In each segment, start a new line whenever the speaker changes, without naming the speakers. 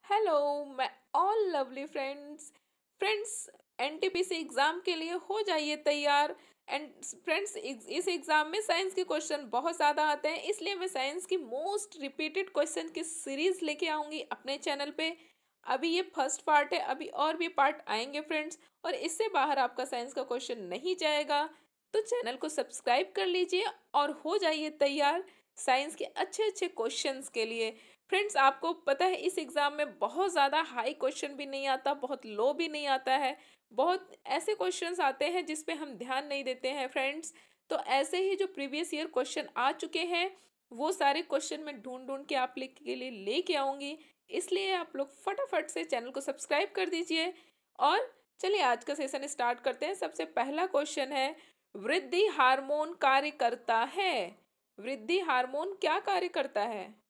Hello मैं all lovely friends NTPC exam के लिए हो जाइए तैयार। एंड फ्रेंड्स इस एग्जाम में साइंस के क्वेश्चन बहुत ज़्यादा आते हैं, इसलिए मैं साइंस की मोस्ट रिपीटेड क्वेश्चन की सीरीज लेके आऊँगी अपने चैनल पे। अभी ये फर्स्ट पार्ट है, अभी और भी पार्ट आएंगे फ्रेंड्स, और इससे बाहर आपका साइंस का क्वेश्चन नहीं जाएगा। तो चैनल को सब्सक्राइब कर लीजिए और हो जाइए तैयार साइंस के अच्छे अच्छे क्वेश्चंस के लिए। फ्रेंड्स आपको पता है इस एग्ज़ाम में बहुत ज़्यादा हाई क्वेश्चन भी नहीं आता, बहुत लो भी नहीं आता है। बहुत ऐसे क्वेश्चंस आते हैं जिस पे हम ध्यान नहीं देते हैं फ्रेंड्स। तो ऐसे ही जो प्रीवियस ईयर क्वेश्चन आ चुके हैं वो सारे क्वेश्चन मैं ढूंढ ढूंढ के आप के लिए लेके आऊँगी। इसलिए आप लोग फटाफट से चैनल को सब्सक्राइब कर दीजिए। और चलिए आज का सेशन स्टार्ट करते हैं। सबसे पहला क्वेश्चन है, वृद्धि हार्मोन कार्य करता है। वृद्धि हार्मोन क्या कार्य करता है?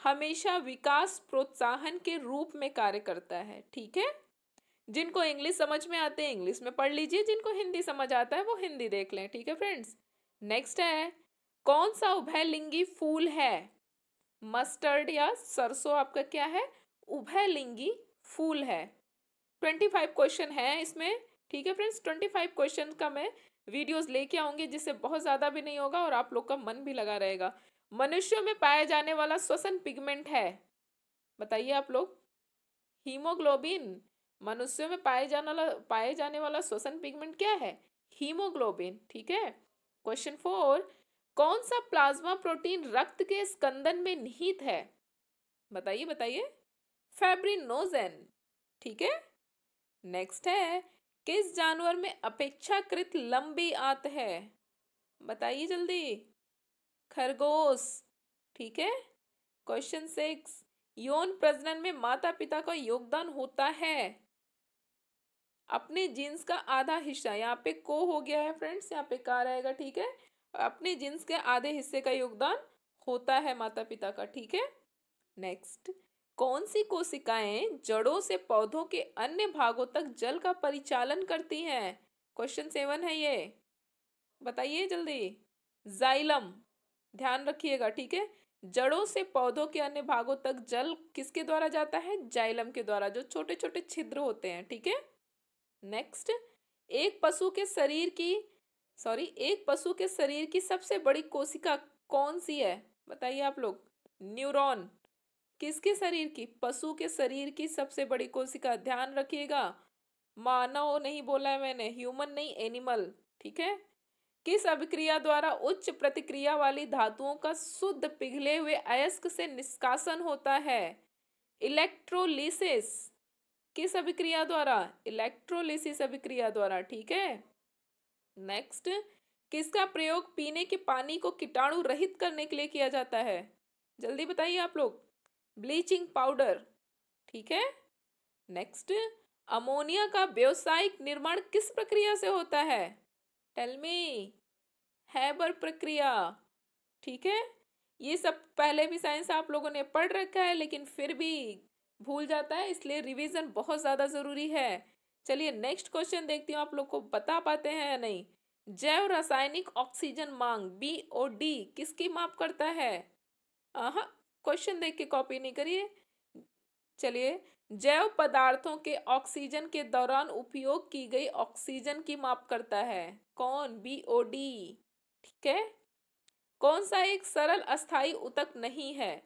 हमेशा विकास प्रोत्साहन के रूप में कार्य करता है। ठीक है, जिनको इंग्लिश समझ में आते हैं इंग्लिश में पढ़ लीजिए, जिनको हिंदी समझ आता है वो हिंदी देख लें। ठीक है फ्रेंड्स। नेक्स्ट है, कौन सा उभयलिंगी फूल है? मस्टर्ड या सरसों आपका क्या है? उभयलिंगी फूल है। 25 क्वेश्चन है इसमें। ठीक है फ्रेंड्स, 25 क्वेश्चन का मैं वीडियोस लेके आऊंगी, जिससे बहुत ज़्यादा भी नहीं होगा और आप लोग का मन भी लगा रहेगा। मनुष्यों में पाया जाने वाला श्वसन पिगमेंट है, बताइए आप लोग। हीमोग्लोबिन। मनुष्यों में पाए जाने वाला श्वसन पिगमेंट क्या है? हीमोग्लोबिन। ठीक है। क्वेश्चन 4, कौन सा प्लाज्मा प्रोटीन रक्त के स्कंदन में निहित है? बताइए बताइए। फैब्रिनोजेन। ठीक है। नेक्स्ट है, किस जानवर में अपेक्षाकृत लंबी आंत है? बताइए जल्दी। खरगोश। ठीक है। क्वेश्चन 6, यौन प्रजनन में माता पिता का योगदान होता है। अपने जीन्स का आधा हिस्सा, यहाँ पे को हो गया है फ्रेंड्स, यहाँ पे का रहेगा। ठीक है। अपने जीन्स के आधे हिस्से का योगदान होता है माता पिता का। ठीक है। नेक्स्ट, कौन सी कोशिकाएं जड़ों से पौधों के अन्य भागों तक जल का परिचालन करती हैं? क्वेश्चन 7 है ये, बताइए जल्दी। जाइलम। ध्यान रखिएगा। ठीक है। जड़ों से पौधों के अन्य भागों तक जल किसके द्वारा जाता है? जाइलम के द्वारा, जो छोटे छोटे छिद्र होते हैं। ठीक है। नेक्स्ट, एक पशु के शरीर की सबसे बड़ी कोशिका कौन सी है? बताइए आप लोग। न्यूरॉन। किसके शरीर की? पशु के शरीर की सबसे बड़ी कोशिका। ध्यान रखिएगा, मानव नहीं बोला है मैंने, ह्यूमन नहीं, एनिमल। ठीक है। किस अभिक्रिया द्वारा उच्च प्रतिक्रिया वाली धातुओं का शुद्ध पिघले हुए अयस्क से निष्कासन होता है? इलेक्ट्रोलिसिस। किस अभिक्रिया द्वारा? इलेक्ट्रोलिसिस अभिक्रिया द्वारा। ठीक है। नेक्स्ट, किसका प्रयोग पीने के पानी को कीटाणु रहित करने के लिए किया जाता है? जल्दी बताइए आप लोग। Bleaching powder. ठीक है। नेक्स्ट, अमोनिया का व्यावसायिक निर्माण किस प्रक्रिया से होता है? Tell me. हैबर प्रक्रिया। ठीक है। ये सब पहले भी साइंस आप लोगों ने पढ़ रखा है, लेकिन फिर भी भूल जाता है, इसलिए रिवीजन बहुत ज़्यादा ज़रूरी है। चलिए नेक्स्ट क्वेश्चन देखती हूँ आप लोग को बता पाते हैं या नहीं। जैव रासायनिक ऑक्सीजन मांग BOD किसकी माप करता है? हाँ, क्वेश्चन देख के कॉपी नहीं करिए। चलिए, जैव पदार्थों के ऑक्सीजन के दौरान उपयोग की गई ऑक्सीजन की माप करता है। कौन? BOD। ठीक है। कौन सा एक सरल अस्थाई ऊतक नहीं है?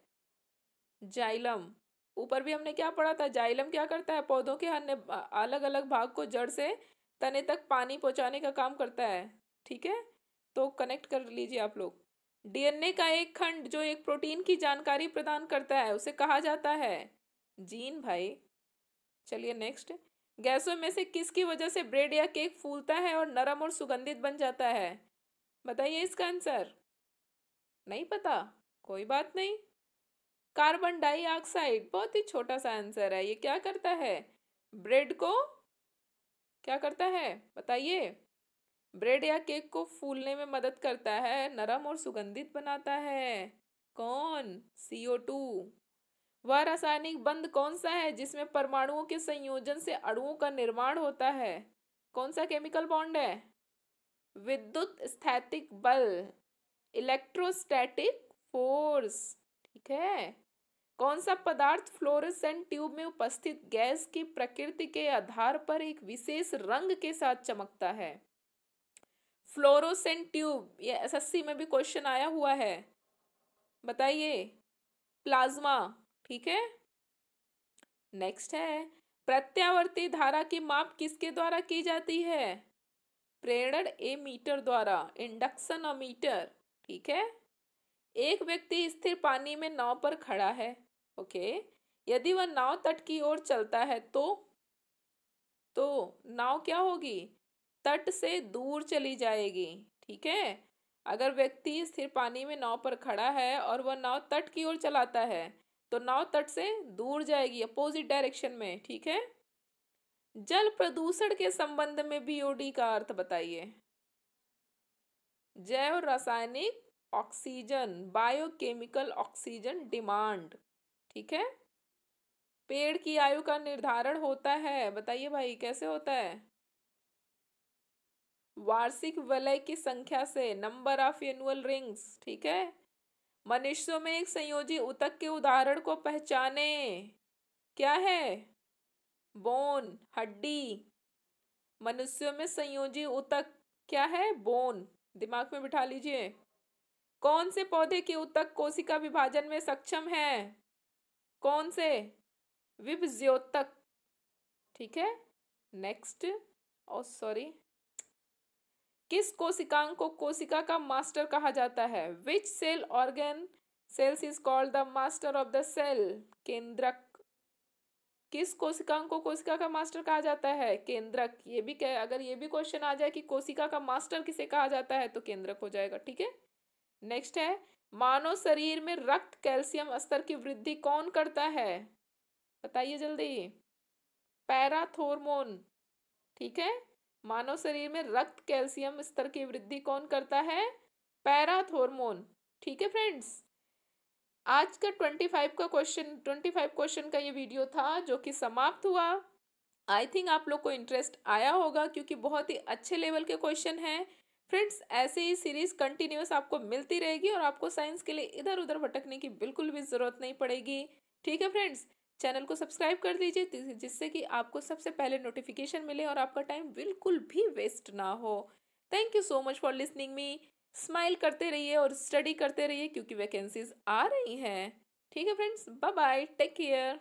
जाइलम। ऊपर भी हमने क्या पढ़ा था? जाइलम क्या करता है? पौधों के अन्य अलग अलग भाग को जड़ से तने तक पानी पहुंचाने का काम करता है। ठीक है। तो कनेक्ट कर लीजिए आप लोग। DNA का एक खंड जो एक प्रोटीन की जानकारी प्रदान करता है उसे कहा जाता है? जीन भाई। चलिए नेक्स्ट, गैसों में से किसकी वजह से ब्रेड या केक फूलता है और नरम और सुगंधित बन जाता है? बताइए इसका आंसर। नहीं पता? कोई बात नहीं। Carbon dioxide. बहुत ही छोटा सा आंसर है। ये क्या करता है? ब्रेड को क्या करता है? बताइए। ब्रेड या केक को फूलने में मदद करता है, नरम और सुगंधित बनाता है। कौन? CO2। वह रासायनिक बंध कौन सा है जिसमें परमाणुओं के संयोजन से अणुओं का निर्माण होता है? कौन सा केमिकल बॉन्ड है? विद्युत स्थैतिक बल, इलेक्ट्रोस्टैटिक फोर्स। ठीक है। कौन सा पदार्थ फ्लोरेसेंट ट्यूब में उपस्थित गैस की प्रकृति के आधार पर एक विशेष रंग के साथ चमकता है? फ्लोरोसेंट ट्यूब, ये एसएससी में भी क्वेश्चन आया हुआ है, बताइए। प्लाज्मा, ठीक है। नेक्स्ट है, प्रत्यावर्ती धारा की माप किसके द्वारा की जाती है? प्रेरण एमीटर द्वारा, इंडक्शन अमीटर, ठीक है। एक व्यक्ति स्थिर पानी में नाव पर खड़ा है, ओके। यदि वह नाव तट की ओर चलता है तो नाव क्या होगी? तट से दूर चली जाएगी, ठीक है। अगर व्यक्ति स्थिर पानी में नाव पर खड़ा है और वह नाव तट की ओर चलाता है तो नाव तट से दूर जाएगी, अपोजिट डायरेक्शन में, ठीक है। जल प्रदूषण के संबंध में बीओडी का अर्थ बताइए। जैव रासायनिक ऑक्सीजन, बायोकेमिकल ऑक्सीजन डिमांड, ठीक है। पेड़ की आयु का निर्धारण होता है, बताइए भाई कैसे होता है? वार्षिक वलय की संख्या से, नंबर ऑफ एनुअल रिंग्स, ठीक है। मनुष्यों में एक संयोजी ऊतक के उदाहरण को पहचाने, क्या है? बोन, हड्डी। मनुष्यों में संयोजी ऊतक क्या है? बोन, दिमाग में बिठा लीजिए। कौन से पौधे के ऊतक कोशिका विभाजन में सक्षम है? कौन से? विभज्योतक, ठीक है। नेक्स्ट, ओ सॉरी, किस कोशिकांग को कोशिका का मास्टर कहा जाता है? Which cell organ cells is called the master of the cell? केंद्रक। किस कोशिकांग को कोशिका का मास्टर कहा जाता है? केंद्रक। ये भी अगर ये भी क्वेश्चन आ जाए कि कोशिका का मास्टर किसे कहा जाता है तो केंद्रक हो जाएगा, ठीक है। नेक्स्ट है, मानव शरीर में रक्त कैल्शियम स्तर की वृद्धि कौन करता है? बताइए जल्दी। पैराथोर्मोन, ठीक है। मानव शरीर में रक्त कैल्शियम स्तर की वृद्धि कौन करता है? पैराथोर्मोन, ठीक है फ्रेंड्स। आज का 25 क्वेश्चन का ये वीडियो था जो कि समाप्त हुआ। आई थिंक आप लोग को इंटरेस्ट आया होगा क्योंकि बहुत ही अच्छे लेवल के क्वेश्चन हैं। फ्रेंड्स, ऐसे ही सीरीज कंटिन्यूस आपको मिलती रहेगी और आपको साइंस के लिए इधर उधर भटकने की बिल्कुल भी ज़रूरत नहीं पड़ेगी, ठीक है फ्रेंड्स। चैनल को सब्सक्राइब कर दीजिए जिससे कि आपको सबसे पहले नोटिफिकेशन मिले और आपका टाइम बिल्कुल भी वेस्ट ना हो। Thank you so much for listening me. Smile करते रहिए और स्टडी करते रहिए क्योंकि वैकेंसीज आ रही हैं, ठीक है friends. Bye bye, take care.